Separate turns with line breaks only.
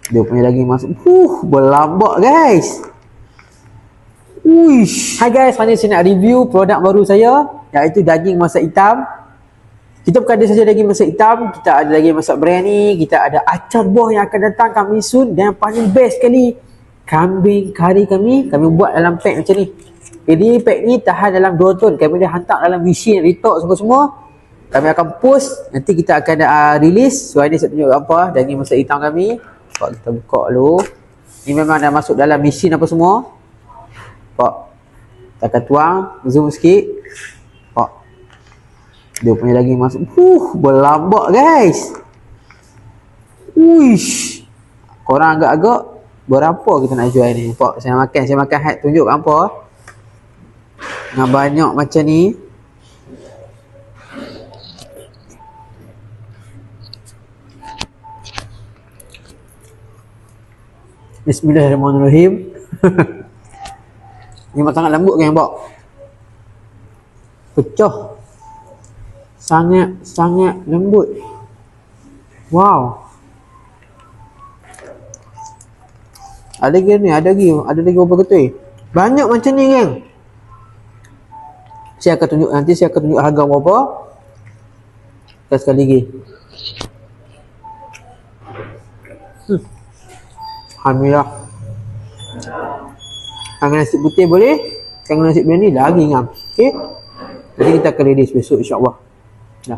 Dia punya daging masuk. Berlambak guys. Uish. Hai guys, hari ni saya nak review produk baru saya, iaitu daging masak hitam. Kita bukan ada saja daging masak hitam, kita ada daging masak biryani, kita ada acar buah yang akan datang coming soon, dan yang paling best sekali, kambing kari kami buat dalam pack macam ni. Jadi pack ni tahan dalam 2 tahun. Kami dah hantar dalam mesin, retok semua. Kami akan post, nanti kita akan release. So hari ni saya tunjuk apa daging masak hitam kami. Kita buka dulu. Ni memang dah masuk dalam mesin apa semua. Pak, kita akan tuang, zoom sikit. Pak, dia punya daging masuk. Berlambak guys. Uish. Korang agak-agak berapa kita nak jual ni? Pak, saya makan hat tunjuk apa. Dengan banyak macam ni. Bismillahirrahmanirrahim. Memang sangat lembut kan Pak? Pecah. Sangat lembut. Wow. Ada lagi berapa ketul. Banyak macam ni kan. Nanti saya akan tunjuk harga berapa. Sekali lagi. Alhamdulillah. Dengan nasi putih boleh, dengan nasi biryani lagi ngam. Okey. Jadi kita akan release besok insya-Allah. Dah.